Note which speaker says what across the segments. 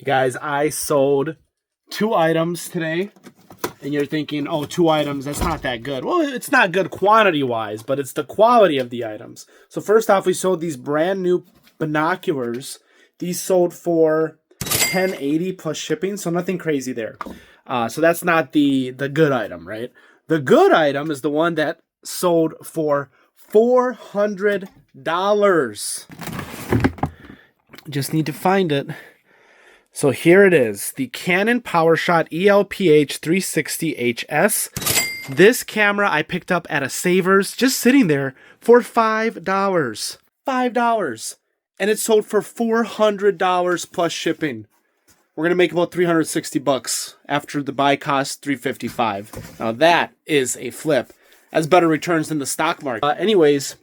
Speaker 1: Guys, I sold 2 items today, and you're thinking, oh, 2 items, that's not that good. Well, it's not good quantity-wise, but it's the quality of the items. So first off, we sold these brand new binoculars. These sold for $10.80 plus shipping, so nothing crazy there. So that's not the good item, right? The good item is the one that sold for $400. Just need to find it. So here it is, the Canon PowerShot ELPH 360HS. This camera I picked up at a Savers, just sitting there for $5. $5. And it sold for $400 plus shipping. We're gonna make about $360 after the buy cost $355. Now that is a flip. That's better returns than the stock market. Anyways,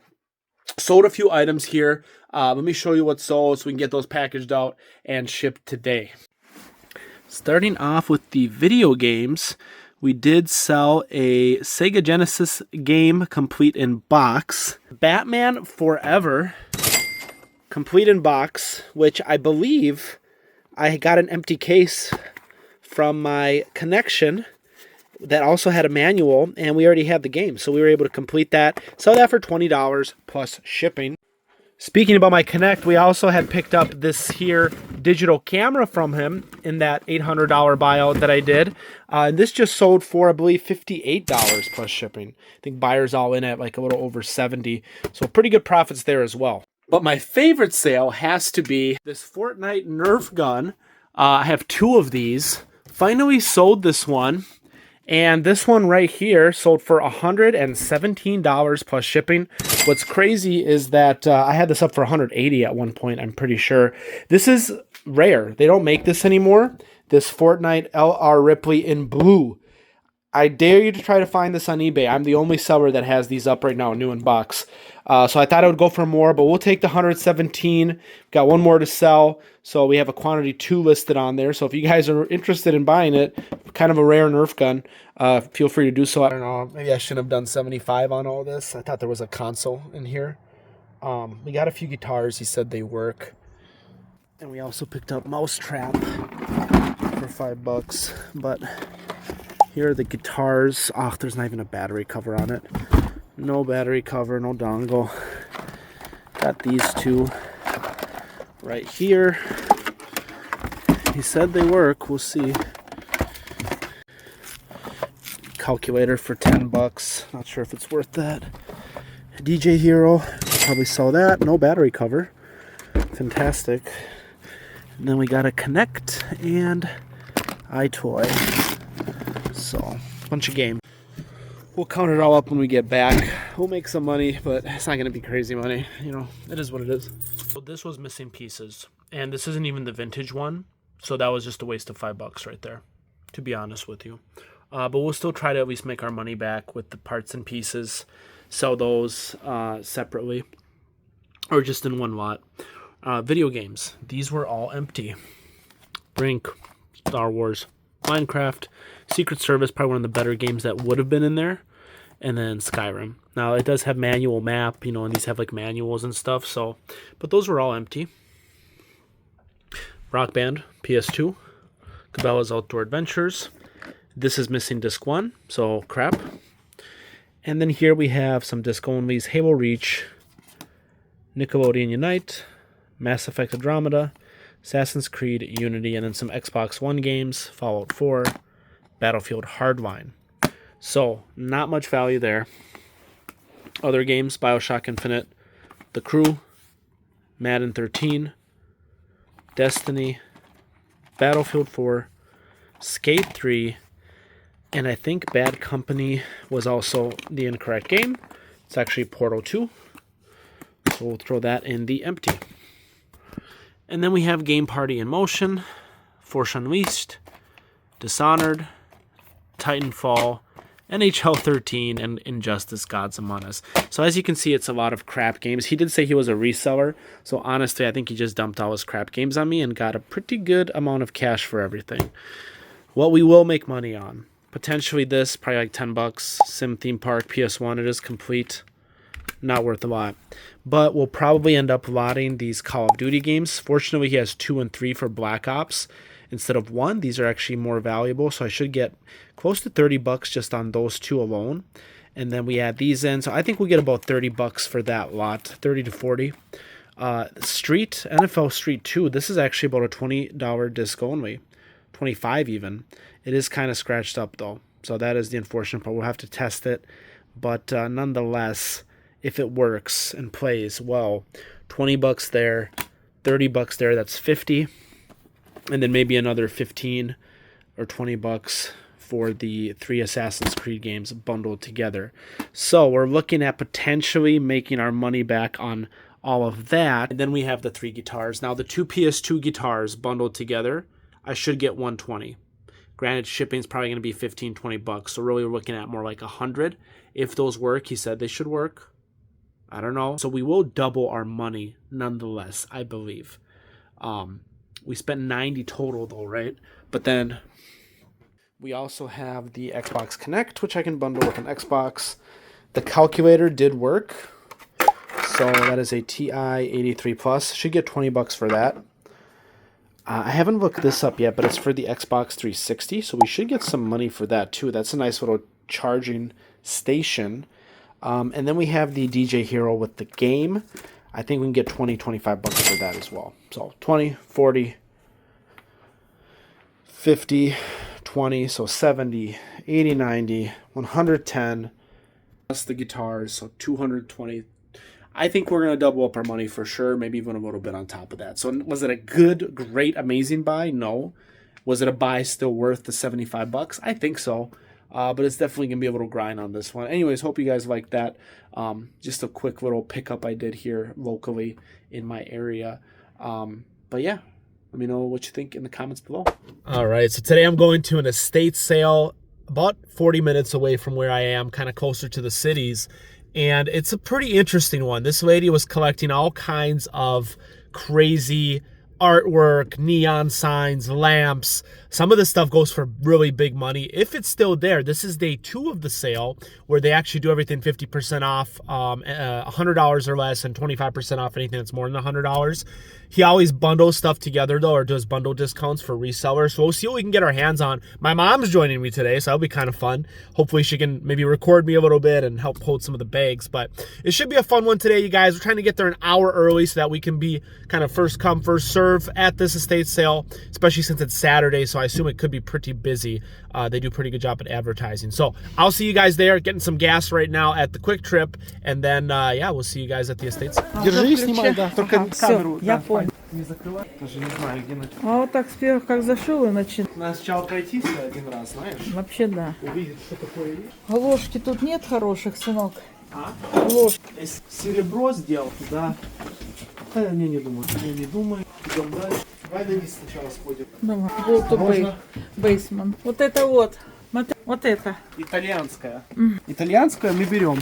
Speaker 1: sold a few items here. Let me show you what sold so we can get those packaged out and shipped today. Starting off with the video games, we did sell a Sega Genesis game complete in box. Batman Forever, complete in box, which I believe I got an empty case from my connection that also had a manual, and we already had the game, so we were able to complete that. Sell that for $20 plus shipping. Speaking about my Connect, we also had picked up this here digital camera from him in that $800 buyout that I did. And this just sold for, I believe, $58 plus shipping. I think buyers all in at like a little over $70. So pretty good profits there as well. But my favorite sale has to be this Fortnite Nerf gun. I have 2 of these. Finally sold this one. And this one right here sold for $117 plus shipping. What's crazy is that I had this up for $180 at one point, I'm pretty sure. This is rare. They don't make this anymore. This Fortnite LR Ripley in blue. I dare you to try to find this on eBay. I'm the only seller that has these up right now, new in box. So I thought I would go for more, but we'll take the 117. Got one more to sell, so we have a quantity 2 listed on there. So if you guys are interested in buying it, kind of a rare Nerf gun, feel free to do so. I don't know, maybe I shouldn't have done 75 on all this. I thought there was a console in here. We got a few guitars. He said they work. And we also picked up Mousetrap for $5, but here are the guitars. Oh, there's not even a battery cover on it. No battery cover, no dongle. Got these 2 right here. He said they work. We'll see. Calculator for $10. Not sure if it's worth that. DJ Hero. Probably sell that. No battery cover. Fantastic. And then we got a Connect and iToy. So, bunch of game. We'll count it all up when we get back. We'll make some money, but it's not going to be crazy money. You know, it is what it is. So this was missing pieces, and this isn't even the vintage one, so that was just a waste of $5 right there, to be honest with you. But we'll still try to at least make our money back with the parts and pieces, sell those separately, or just in one lot. Video games. These were all empty. Brink, Star Wars, Minecraft, Secret Service, probably one of the better games that would have been in there, and then Skyrim. Now, it does have manual map, you know, and these have like manuals and stuff, so, but those were all empty. Rock Band, PS2, Cabela's Outdoor Adventures. This is missing disc 1, so crap. And then here we have some disc onlys: Halo Reach, Nickelodeon Unite, Mass Effect Andromeda, Assassin's Creed Unity, and then some Xbox One games: Fallout 4, Battlefield Hardline. So, not much value there. Other games: BioShock Infinite, The Crew, Madden 13, Destiny, Battlefield 4, Skate 3, and I think Bad Company was also the incorrect game. It's actually Portal 2. So we'll throw that in the empty. And then we have Game Party in Motion, Force Unleashed, Dishonored, Titanfall, NHL 13, and Injustice Gods Among Us. So as you can see, it's a lot of crap games. He did say he was a reseller, so honestly, I think he just dumped all his crap games on me and got a pretty good amount of cash for everything. What we will make money on, potentially this, probably like $10. Sim Theme Park PS1, it is complete. not worth a lot. But we'll probably end up lotting these Call of Duty games. Fortunately, he has 2 and 3 for Black Ops instead of 1. These are actually more valuable, so I should get close to $30 just on those 2 alone. And then we add these in, so I think we get about $30 for that lot, 30 to 40. Street, NFL Street 2, this is actually about a $20 disc only, 25 even. It is kind of scratched up though, so that is the unfortunate part. We'll have to test it, but nonetheless, if it works and plays well, $20 there, $30 there, that's 50, and then maybe another 15 or $20 for the 3 Assassin's Creed games bundled together. So we're looking at potentially making our money back on all of that. And then we have the 3 guitars. Now the 2 PS2 guitars bundled together, I should get 120. Granted, shipping is probably going to be 15, $20. So really we're looking at more like 100. If those work, he said they should work. I don't know. So we will double our money nonetheless, I believe. We spent 90 total though, right? But then we also have the Xbox Connect, which I can bundle with an Xbox. The calculator did work. So that is a TI 83 Plus. Should get $20 for that. I haven't looked this up yet, but it's for the Xbox 360, so we should get some money for that too. That's a nice little charging station. And then we have the DJ Hero with the game. I think we can get $20, $25 for that as well. So 20, 40, 50, 20, so 70, 80, 90, 110, plus the guitars, so 220. I think we're going to double up our money for sure, maybe even a little bit on top of that. So was it a good, great, amazing buy? No. Was it a buy still worth the $75? I think so. But it's definitely going to be a little grind on this one. Anyways, hope you guys like that. Just a quick little pickup I did here locally in my area. But yeah, let me know what you think in the comments below. All right, so today I'm going to an estate sale about 40 minutes away from where I am, kind of closer to the cities. And it's a pretty interesting one. This lady was collecting all kinds of crazy artwork, neon signs, lamps. Some of this stuff goes for really big money. If it's still there, this is day 2 of the sale where they actually do everything 50% off, $100 or less, and 25% off anything that's more than $100. He always bundles stuff together though, or does bundle discounts for resellers. So we'll see what we can get our hands on. My mom's joining me today, so that'll be kind of fun. Hopefully she can maybe record me a little bit and help hold some of the bags. But it should be a fun one today, you guys. We're trying to get there an hour early so that we can be kind of first come, first serve at this estate sale, especially since it's Saturday, so I assume it could be pretty busy. They do a pretty good job at advertising. So I'll see you guys there, getting some gas right now at the Quick Trip, and then, yeah, we'll see you guys at the estate sale.
Speaker 2: Держи, снимай, да, только камеру. Я понял. Не закрывай, даже не знаю, где начать. А вот так с первых как зашел и начал.
Speaker 1: Надо сначала пройтись один раз, знаешь?
Speaker 2: Вообще да.
Speaker 1: Увидеть, что такое есть.
Speaker 2: Ложки тут нет хороших, сынок.
Speaker 1: А?
Speaker 2: Ложки.
Speaker 1: Серебро сделал туда. Да, я не думаю. Я не думаю. Идем дальше. Давай на низ сначала сходим.
Speaker 2: Давай. Go to basement. Вот это вот. Вот это.
Speaker 1: Итальянская. Итальянская мы берем.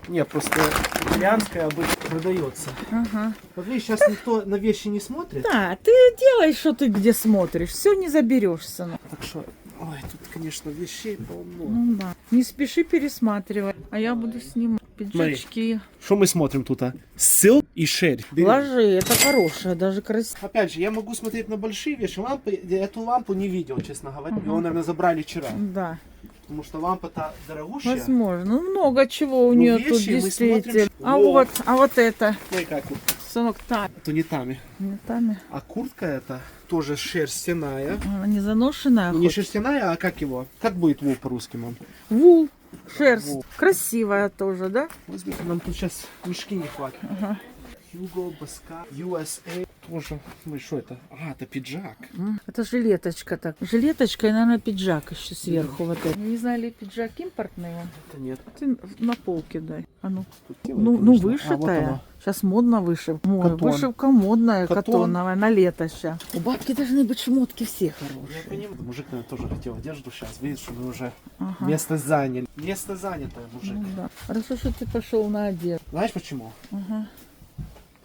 Speaker 1: Нет, просто итальянская обычно продается.
Speaker 2: Ага.
Speaker 1: Вот видишь, сейчас никто на вещи не смотрит.
Speaker 2: Да, ты делай, что ты где смотришь. Все не заберешь, сынок.
Speaker 1: Так что, ой, тут, конечно, вещей полно.
Speaker 2: Ну да. Не спеши пересматривать. А я буду снимать пиджачки.
Speaker 1: Что мы смотрим тут? Сил и шерь.
Speaker 2: Ложи, это хорошее, даже красиво.
Speaker 1: Опять же, я могу смотреть на большие вещи. Лампы, я эту лампу не видел, честно говоря. Его, наверное, забрали вчера.
Speaker 2: Да.
Speaker 1: Потому что лампа-то дорогущая.
Speaker 2: Возможно. Ну, много чего у нее тут действительно.
Speaker 1: Смотрим...
Speaker 2: А вот это.
Speaker 1: Ой, как вот.
Speaker 2: Сынок, там.
Speaker 1: Тунитами.
Speaker 2: Тунитами.
Speaker 1: А куртка эта тоже шерстяная.
Speaker 2: Она не заношенная.
Speaker 1: Ну, не шерстяная, а как его? Как будет вул по-русски, мам?
Speaker 2: Вул. Шерсть. Вул. Красивая тоже, да?
Speaker 1: Возьми, нам тут сейчас мешки не хватит.
Speaker 2: Ага.
Speaker 1: Hugo, Баска, USA. Тоже, ну что это? А, это пиджак.
Speaker 2: Это жилеточка так. Жилеточка и, наверное, пиджак еще сверху. Вот это. Не знаю, ли пиджак импортный он?
Speaker 1: Это нет.
Speaker 2: Ты на полке дай. А ну.
Speaker 1: Тут
Speaker 2: Ну вышитая. Вот сейчас модно вышивка. Вышивка модная, катоновая, на лето сейчас. У бабки должны быть шмотки все хорошие.
Speaker 1: Я понимаю. Мужик, наверное, тоже хотел одежду сейчас. Видишь, что мы уже место заняли. Место занятое, мужик.
Speaker 2: Ну, да. Хорошо, что ты пошел на одежду.
Speaker 1: Знаешь почему?
Speaker 2: Ага.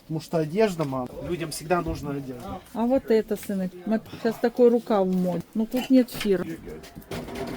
Speaker 1: Потому что одежда, мам, людям всегда нужна одежда.
Speaker 2: А вот это, сынок, сейчас такой рукав в моде. Ну тут нет фирмы.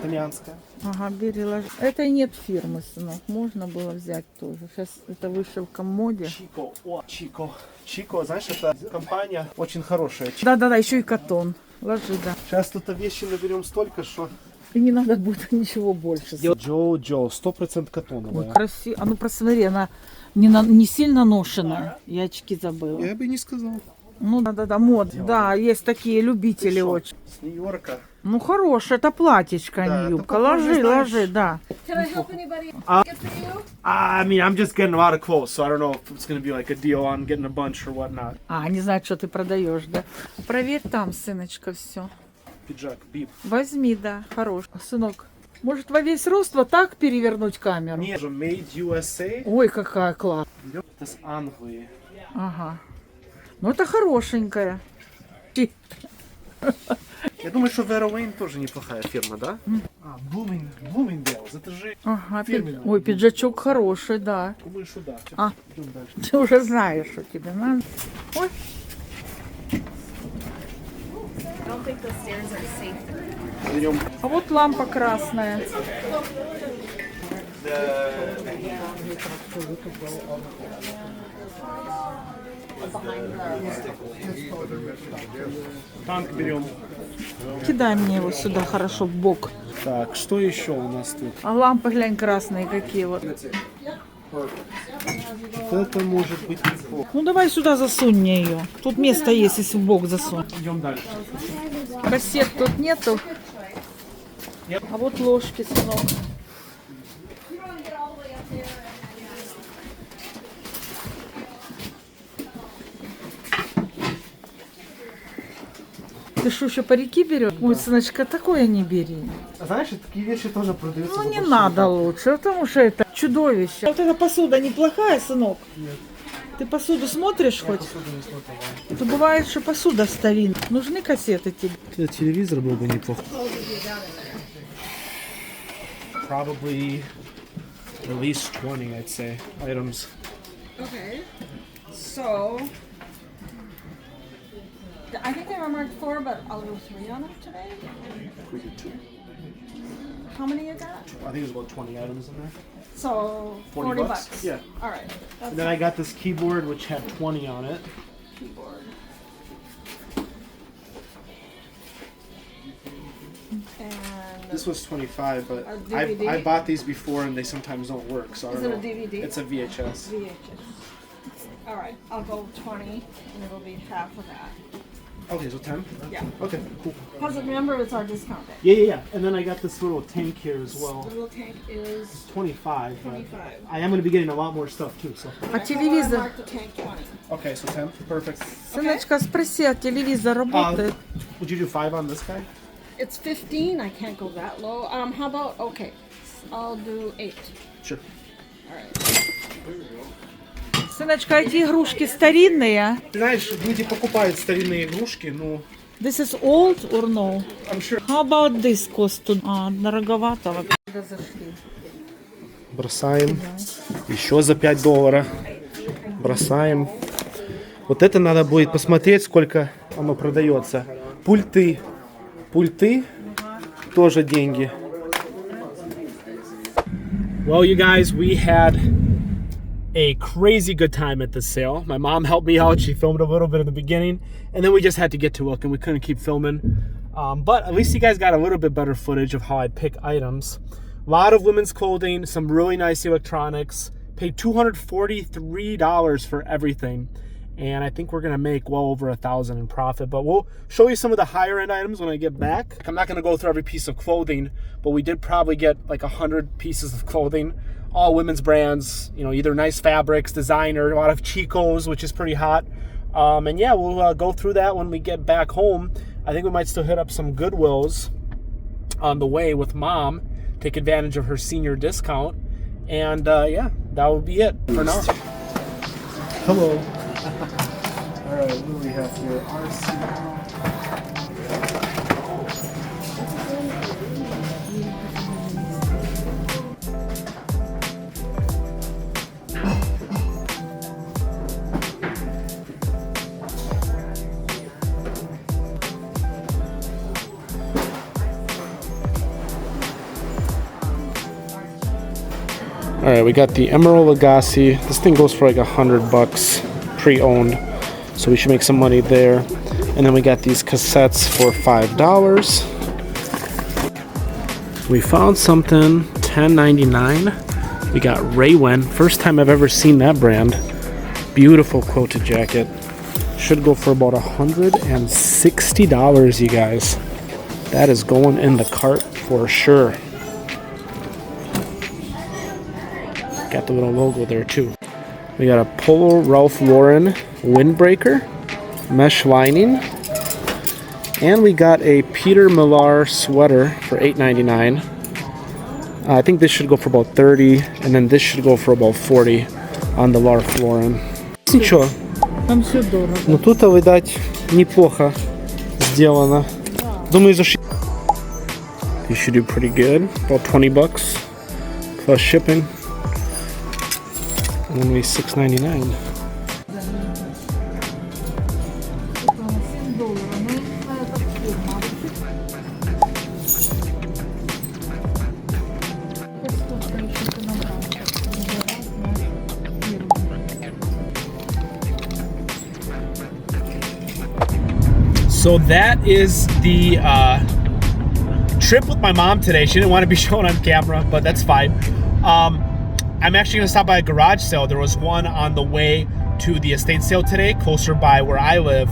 Speaker 1: итальянская.
Speaker 2: Ага, бери, ложи. Это нет фирмы, сынок. Можно было взять тоже. Сейчас это вышивка в моде.
Speaker 1: Чико, о, Чико. Чико, знаешь, это компания очень хорошая.
Speaker 2: Да-да-да, еще и катон. Ложи, да.
Speaker 1: Сейчас тут вещи наберем столько, что...
Speaker 2: И не надо будет ничего больше.
Speaker 1: Джо, 100% катоновая.
Speaker 2: Ой, красиво. А ну просмотри, она не сильно ношенная. Я очки забыла.
Speaker 1: Я бы не сказал.
Speaker 2: Ну да-да-да, мод. Да, есть такие любители очень.
Speaker 1: С Нью-Йорка.
Speaker 2: Ну хорошая, это платьечко, а
Speaker 1: Да,
Speaker 2: не
Speaker 1: это
Speaker 2: юбка.
Speaker 1: похоже,
Speaker 2: Ложи,
Speaker 1: знаешь,
Speaker 2: ложи, да.
Speaker 3: Can I help anybody get for you?
Speaker 1: I mean, I'm just getting a lot of quotes, so I don't know if it's going to be like a deal on getting a bunch or whatnot.
Speaker 2: А, не знаю, что ты продаешь, да? Проверь там, сыночка, все.
Speaker 1: Пиджак, бип.
Speaker 2: Возьми, да, хорош. Сынок, может во весь рост вот так перевернуть камеру?
Speaker 1: Нет, же Made USA.
Speaker 2: Ой, какая класс.
Speaker 1: Это с Англии.
Speaker 2: Ага. Ну это хорошенькая. Чи.
Speaker 1: Я думаю, что Vera Wayne тоже неплохая фирма, да? А, Bloomingdale's, это же...
Speaker 2: Ага,
Speaker 1: Фирменная.
Speaker 2: ой, пиджачок хороший, да.
Speaker 1: Думаю, что да.
Speaker 2: А.
Speaker 1: Идем дальше.
Speaker 2: Ты уже знаешь, что тебе надо. Ой,
Speaker 3: I don't think the stairs are safe.
Speaker 1: Берем
Speaker 2: а вот лампа красная.
Speaker 1: танк, берем.
Speaker 2: Кидай мне его сюда хорошо в бок.
Speaker 1: Так, что еще у нас тут?
Speaker 2: А лампы, глянь, красные какие вот.
Speaker 1: Вот это может быть неплохо.
Speaker 2: Ну давай сюда засунь мне ее. Тут место есть, если в бок засунь.
Speaker 1: Идем дальше.
Speaker 2: Кассет тут нету. А вот ложки, сынок. Ты что, еще парики берешь? Ой, сыночка, такое не бери.
Speaker 1: Знаешь, такие вещи тоже продаются.
Speaker 2: Ну
Speaker 1: за
Speaker 2: не
Speaker 1: большие
Speaker 2: надо
Speaker 1: деньги.
Speaker 2: лучше, потому что это чудовище. Вот эта посуда неплохая, сынок?
Speaker 1: Нет.
Speaker 2: Ты посуду смотришь хоть?
Speaker 1: Посуду не смотрел.
Speaker 2: То бывает, что посуда старинная. Нужны кассеты тебе?
Speaker 1: Телевизор был бы неплох. Probably at least 20, I'd say, items.
Speaker 3: Okay. So, I think they were marked 4, but I'll go 3 on them today.
Speaker 1: We did 2.
Speaker 3: How many you got?
Speaker 1: I think there's about 20 items in there.
Speaker 3: So, 40 bucks.
Speaker 1: Yeah.
Speaker 3: All right. That's
Speaker 1: And then I got this keyboard which had 20 on it.
Speaker 3: the keyboard. And
Speaker 1: This was 25, but
Speaker 3: A DVD?
Speaker 1: I bought these before and they sometimes don't work, so I
Speaker 3: Is
Speaker 1: don't
Speaker 3: it a
Speaker 1: know.
Speaker 3: DVD?
Speaker 1: It's a VHS.
Speaker 3: VHS. All right. I'll go 20, and it'll be half of that.
Speaker 1: Okay, so 10?
Speaker 3: Yeah.
Speaker 1: Okay, cool.
Speaker 3: Because remember, it's our discount day.
Speaker 1: Yeah. And then I got this little tank here as well.
Speaker 3: The little tank is
Speaker 1: 25. but
Speaker 3: 25.
Speaker 1: I am going to be getting a lot more stuff too, so.
Speaker 2: А телевизор?
Speaker 3: Mark the tank 20.
Speaker 1: Okay, so 10. Perfect.
Speaker 2: Сыночка, спроси, а телевизор работает?
Speaker 1: Would you do 5 on this guy?
Speaker 3: It's 15. I can't go that low. How about, okay, I'll do 8.
Speaker 1: Sure.
Speaker 3: All right.
Speaker 2: Сыночка, эти игрушки старинные?
Speaker 1: Знаешь, люди покупают старинные игрушки, ну,
Speaker 2: This is old or no?
Speaker 1: I'm sure.
Speaker 2: How about this cost? А, дороговато вообще. Зашли.
Speaker 1: Бросаем. Еще за $5. Бросаем. Вот это надо будет посмотреть, сколько оно продается. Пульты. Пульты тоже деньги. Well, you guys, we had a crazy good time at the sale. My mom helped me out. She filmed a little bit in the beginning, and then we just had to get to work and we couldn't keep filming. But at least you guys got a little bit better footage of how I pick items. A lot of women's clothing, some really nice electronics. Paid $243 for everything. And I think we're gonna make well over $1,000 in profit, but we'll show you some of the higher end items when I get back. I'm not gonna go through every piece of clothing, but we did probably get like 100 pieces of clothing, all women's brands, you know, either nice fabrics, designer, a lot of Chicos, which is pretty hot. And yeah, we'll go through that when we get back home. I think we might still hit up some Goodwills on the way with mom, take advantage of her senior discount. And yeah, that will be it for now. Hello. All right, what do we have here? RC. All right, we got the Emerald Lagasse. This thing goes for like $100 pre-owned, so we should make some money there. And then we got these cassettes for $5. We found something, $10.99. We got Raywen. First time I've ever seen that brand. Beautiful quilted jacket. Should go for about $160, you guys. That is going in the cart for sure. Got the little logo there too. We got a Polo Ralph Lauren windbreaker, mesh lining, and we got a Peter Millar sweater for $8.99. I think this should go for about $30, and then this should go for about $40 on the Ralph Lauren. Ничего.
Speaker 2: Там все дорого.
Speaker 1: Ну тут, видать, неплохо сделано. Думаю, за you should do pretty good. About $20 plus shipping. Only $6.99. So that is the trip with my mom today. She didn't want to be shown on camera, but that's fine. I'm actually going to stop by a garage sale. There was one on the way to the estate sale today, closer by where I live,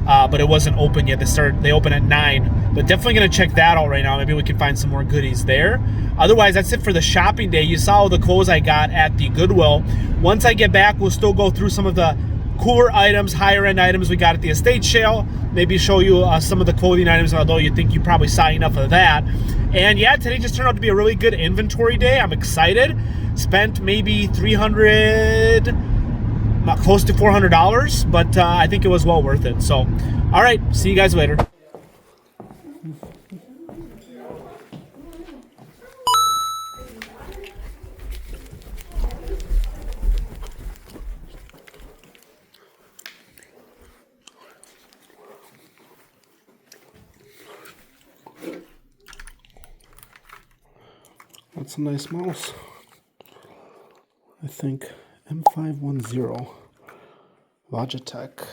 Speaker 1: but it wasn't open yet. They open at 9, but definitely going to check that out right now. Maybe we can find some more goodies there. Otherwise, that's it for the shopping day. You saw all the clothes I got at the Goodwill. Once I get back, we'll still go through some of the cooler items, higher end items we got at the estate sale. Maybe show you some of the clothing items, although you think you probably saw enough of that. And yeah, today just turned out to be a really good inventory day. I'm excited. Spent maybe $300, close to $400, but I think it was well worth it. So, all right, see you guys later. That's a nice mouse. I think M510 Logitech.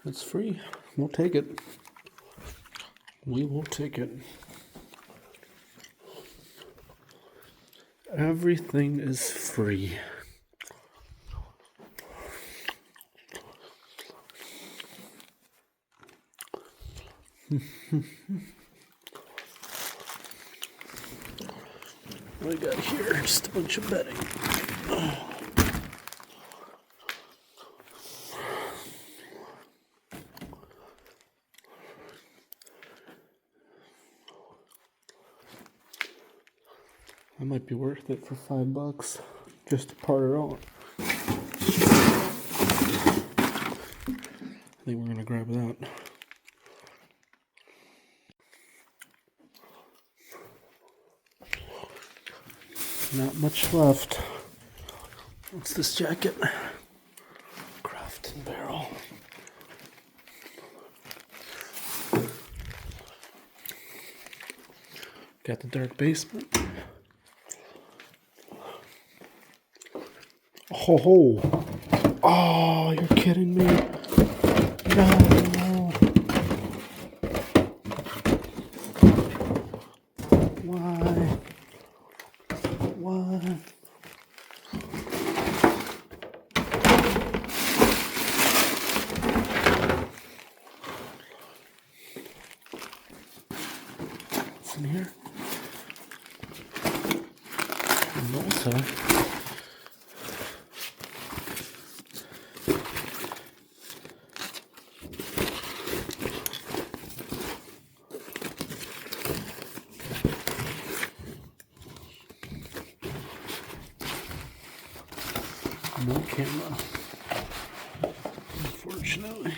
Speaker 1: It's free. We'll take it. We will take it. Everything is free. What do we got here? Just a bunch of bedding. That might be worth it for $5 just to part it out. I think we're gonna grab that. Not much left. What's this jacket? Craft and Barrel. Got the dark basement. Ho ho! Oh, you're kidding me! No. Why? What? What's in here? Also, no camera, unfortunately.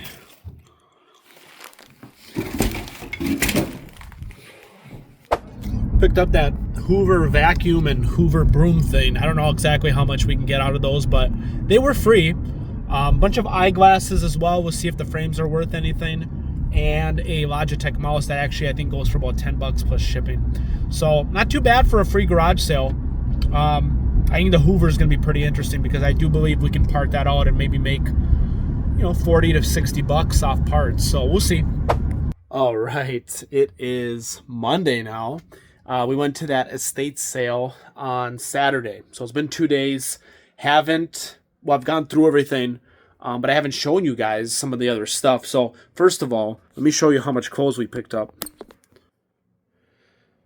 Speaker 1: Picked up that Hoover vacuum and Hoover broom thing. I don't know exactly how much we can get out of those, but they were free. Bunch of eyeglasses as well. We'll see if the frames are worth anything. And a Logitech mouse that actually I think goes for about $10 plus shipping. So not too bad for a free garage sale. I think the Hoover's going to be pretty interesting because I do believe we can part that out and maybe make, 40 to 60 bucks off parts. So we'll see. All right, it is Monday now. We went to that estate sale on Saturday. So it's been 2 days. I've gone through everything, but I haven't shown you guys some of the other stuff. So first of all, let me show you how much clothes we picked up.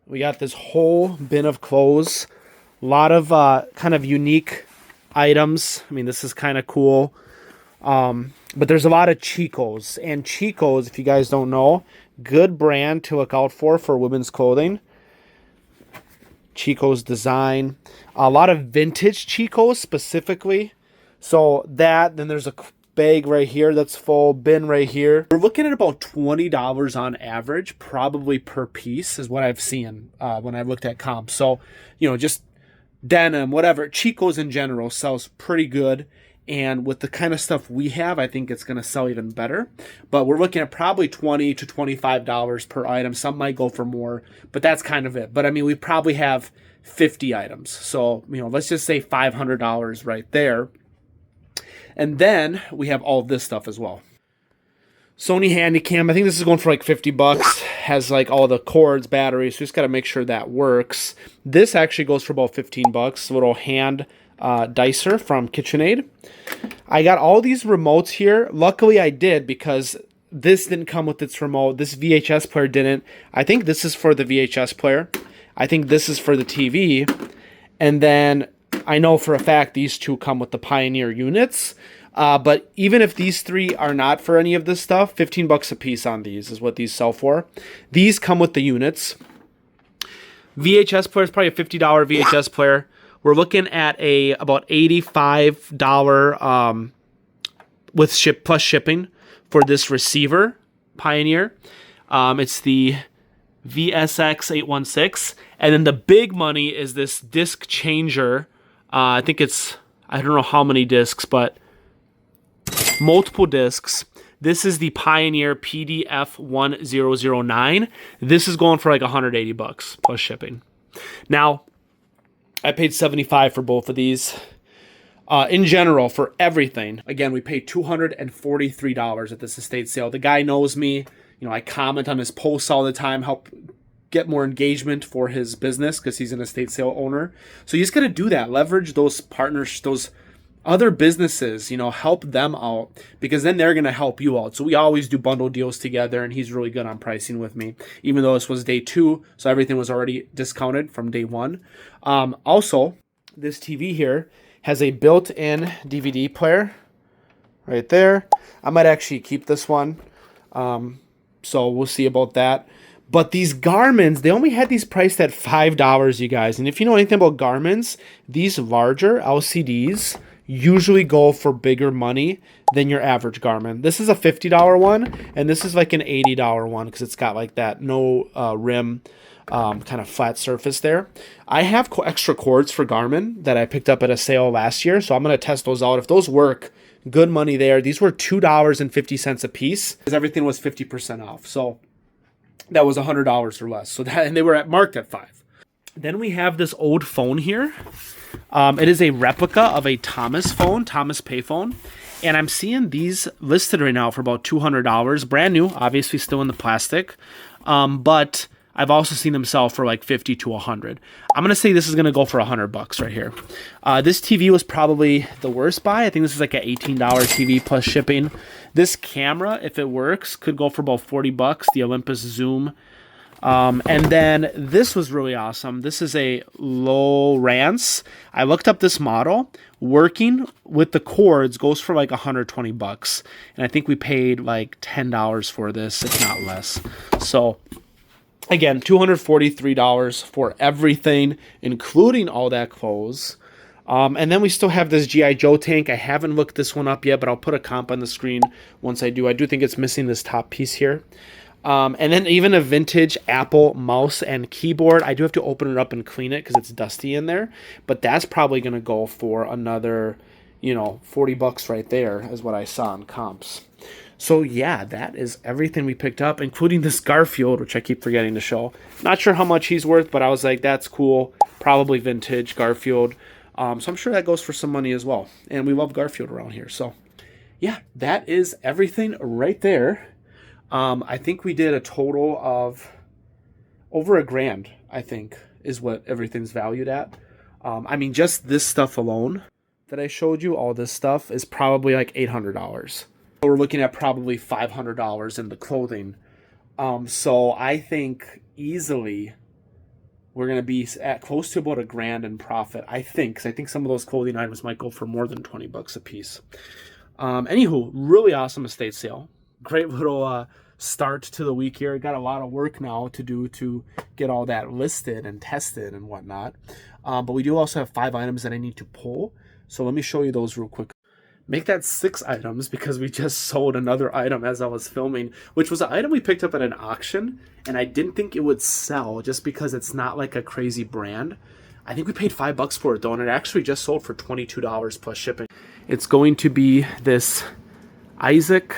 Speaker 1: We got this whole bin of clothes. A lot of kind of unique items. I mean, this is kind of cool. But there's a lot of Chicos. And Chicos, if you guys don't know, good brand to look out for women's clothing. Chicos design. A lot of vintage Chicos specifically. So then there's a bag right here that's full, bin right here. We're looking at about $20 on average, probably per piece is what I've seen when I looked at comps. So, just denim, whatever, Chicos in general sells pretty good. And with the kind of stuff we have, I think it's going to sell even better. But we're looking at probably $20 to $25 per item. Some might go for more, but that's kind of it. But I mean, we probably have 50 items. So, let's just say $500 right there. And then we have all this stuff as well. Sony Handycam, I think this is going for like 50 bucks. Has like all the cords, batteries. So just got to make sure that works. This actually goes for about 15 bucks. A little hand dicer from KitchenAid. I got all these remotes here. Luckily I did because this didn't come with its remote. This VHS player didn't. I think this is for the VHS player. I think this is for the TV. And then I know for a fact these two come with the Pioneer units. But even if these three are not for any of this stuff, 15 bucks a piece on these is what these sell for. These come with the units. VHS player is probably a $50 VHS player. We're looking at about $85 with plus shipping for this receiver, Pioneer. It's the VSX816. And then the big money is this disc changer. I think it's, I don't know how many discs, but multiple discs. This is the Pioneer PDF1009. This is going for like 180 bucks plus shipping. Now, I paid $75 for both of these. In general, for everything, again, we paid $243 at this estate sale. The guy knows me. I comment on his posts all the time, help get more engagement for his business because he's an estate sale owner. So you just got to do that. Leverage those partners, those other businesses, help them out because then they're going to help you out. So we always do bundle deals together and he's really good on pricing with me, even though this was day 2. So everything was already discounted from day 1. Also, this TV here has a built-in DVD player right there. I might actually keep this one. So we'll see about that. But these Garmins, they only had these priced at $5, you guys. And if you know anything about Garmins, these larger LCDs usually go for bigger money than your average Garmin. This is a $50 one, and this is like an $80 one because it's got like that no rim kind of flat surface there. I have extra cords for Garmin that I picked up at a sale last year, so I'm going to test those out. If those work, good money there. These were $2.50 a piece because everything was 50% off. So that was $100 or less. So that, and they were marked at $5. Then we have this old phone here. It is a replica of a Thomas payphone. And I'm seeing these listed right now for about $200. Brand new, obviously still in the plastic. But I've also seen them sell for like $50 to $100. I'm going to say this is going to go for $100 right here. This TV was probably the worst buy. I think this is like an $18 TV plus shipping. This camera, if it works, could go for about $40, the Olympus Zoom. And then this was really awesome. This is a Lowrance. I looked up this model. Working with the cords goes for like $120. And I think we paid like $10 for this, if not less. So again, $243 for everything, including all that clothes. And then we still have this G.I. Joe tank. I haven't looked this one up yet, but I'll put a comp on the screen once I do. I do think it's missing this top piece here. And then even a vintage Apple mouse and keyboard. I do have to open it up and clean it because it's dusty in there. But that's probably going to go for another, $40 right there is what I saw in comps. So yeah, that is everything we picked up, including this Garfield, which I keep forgetting to show. Not sure how much he's worth, but I was like, that's cool. Probably vintage Garfield. So I'm sure that goes for some money as well. And we love Garfield around here. So yeah, that is everything right there. I think we did a total of over $1,000, I think, is what everything's valued at. I mean, just this stuff alone that I showed you, all this stuff, is probably like $800. So we're looking at probably $500 in the clothing. So I think easily we're going to be at close to about $1,000 in profit, I think, because I think some of those clothing items might go for more than 20 bucks a piece. Anywho, really awesome estate sale. Great little start to the week here. Got a lot of work now to do to get all that listed and tested and whatnot. But we do also have 5 items that I need to pull. So let me show you those real quick. Make that 6 items because we just sold another item as I was filming, which was an item we picked up at an auction, and I didn't think it would sell just because it's not like a crazy brand. I think we paid $5 for it though, and it actually just sold for $22 plus shipping. It's going to be this Isaac,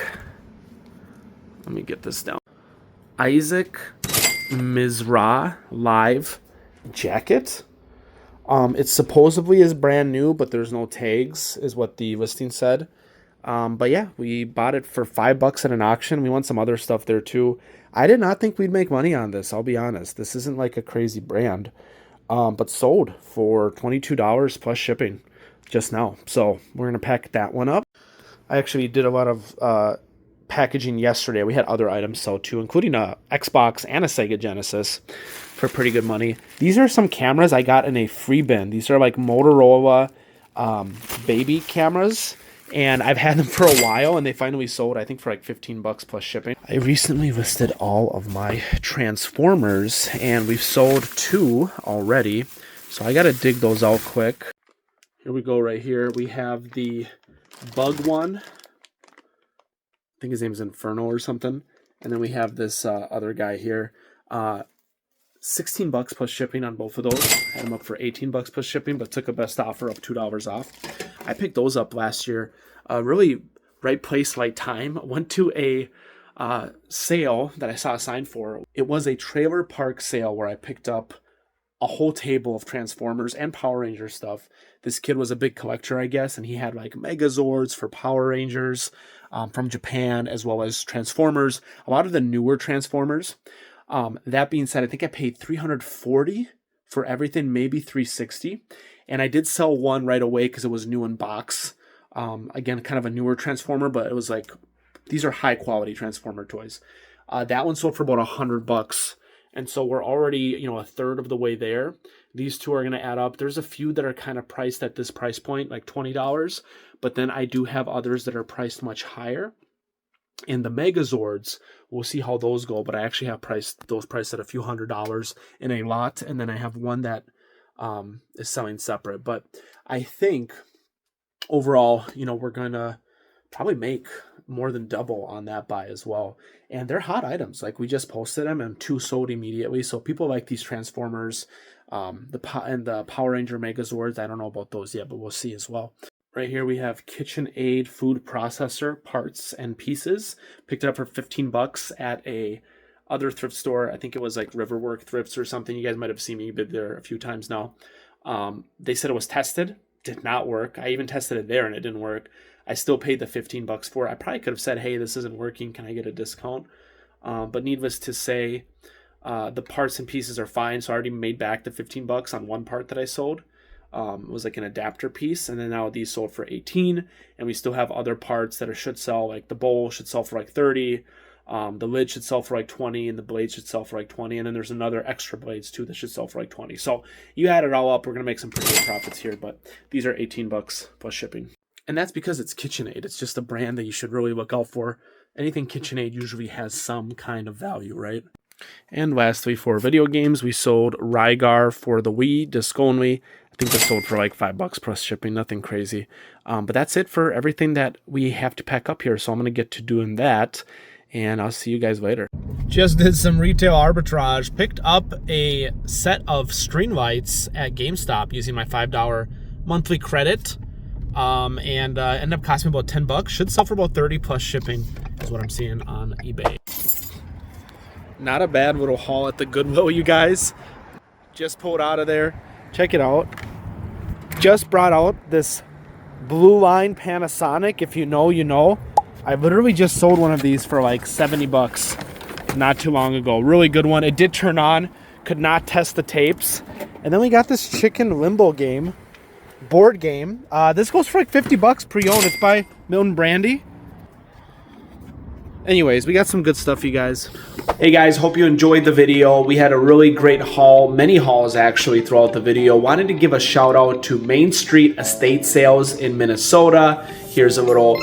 Speaker 1: let me get this down, Isaac Mizrahi live jacket. It supposedly is brand new, but there's no tags, is what the listing said. But yeah, we bought it for $5 at an auction. We want some other stuff there too. I did not think we'd make money on this, I'll be honest. This isn't like a crazy brand, but sold for $22 plus shipping just now. So we're going to pack that one up. I actually did a lot of packaging yesterday. We had other items sold too, including a Xbox and a Sega Genesis for pretty good money. These are some cameras I got in a free bin. These are like Motorola baby cameras, and I've had them for a while, and they finally sold, I think, for like $15 plus shipping. I recently listed all of my Transformers, and we've sold 2 already, so I gotta dig those out quick. Here we go right here. We have the Bug one. I think his name's Inferno or something. And then we have this other guy here. $16 plus shipping on both of those. Had them up for $18 plus shipping, but took a best offer of $2 off. I picked those up last year. Really right place, right time. Went to a sale that I saw a sign for. It was a trailer park sale where I picked up a whole table of Transformers and Power Ranger stuff. This kid was a big collector, I guess, and he had like Megazords for Power Rangers from Japan, as well as Transformers, a lot of the newer Transformers. That being said, I think I paid $340 for everything, maybe $360. And I did sell one right away because it was new in box. Again, kind of a newer Transformer, but it was like, these are high quality Transformer toys. That one sold for about $100. And so we're already, a third of the way there. These two are going to add up. There's a few that are kind of priced at this price point, like $20. But then I do have others that are priced much higher. And the Megazords, we'll see how those go. But I actually have those priced at a few $100s in a lot. And then I have one that is selling separate. But I think overall, we're going to probably make more than double on that buy as well. And they're hot items. Like, we just posted them and 2 sold immediately. So people like these Transformers, the Power Ranger Megazords. I don't know about those yet, but we'll see as well. Right here we have KitchenAid food processor parts and pieces. Picked it up for $15 at a other thrift store. I think it was like Riverwork Thrifts or something. You guys might have seen me bid there a few times now. They said it was tested. Did not work. I even tested it there and it didn't work. I still paid the $15 for it. I probably could have said, hey, this isn't working. Can I get a discount? But needless to say, the parts and pieces are fine. So I already made back the $15 on one part that I sold. It was like an adapter piece. And then now these sold for $18. And we still have other parts that should sell. Like the bowl should sell for like $30. The lid should sell for like $20. And the blades should sell for like $20. And then there's another extra blades too that should sell for like $20. So you add it all up, we're going to make some pretty good profits here. But these are $18 plus shipping. And that's because it's KitchenAid. It's just a brand that you should really look out for. Anything KitchenAid usually has some kind of value, right? And lastly, for video games, we sold Rygar for the Wii, disc only. I think that sold for like $5 plus shipping, nothing crazy. But that's it for everything that we have to pack up here. So I'm going to get to doing that, and I'll see you guys later. Just did some retail arbitrage. Picked up a set of string lights at GameStop using my $5 monthly credit. And ended up costing me about $10. Should sell for about $30 plus shipping is what I'm seeing on eBay. Not a bad little haul at the Goodwill, you guys. Just pulled out of there. Check it out. just brought out this blue line Panasonic. If you know, you know. I literally just sold one of these for like 70 bucks not too long ago. Really good one. It did turn on. Could not test the tapes. And then we got this chicken limbo game, board game. This goes for like 50 bucks pre-owned. It's by Milton Brandy. Anyways, we got some good stuff, you guys. Hey guys, hope you enjoyed the video. We had a really great haul, many hauls actually throughout the video. Wanted to give a shout out to Main Street Estate Sales in Minnesota. Here's a little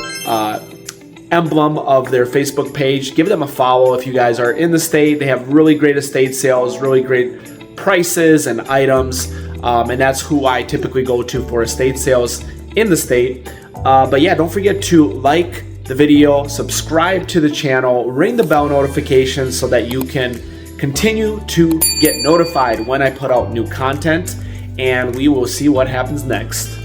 Speaker 1: emblem of their Facebook page. Give them a follow if you guys are in the state. They have really great estate sales, really great prices and items, and that's who I typically go to for estate sales in the state. But yeah, don't forget to like the video, subscribe to the channel, ring the bell notifications so that you can continue to get notified when I put out new content, and we will see what happens next.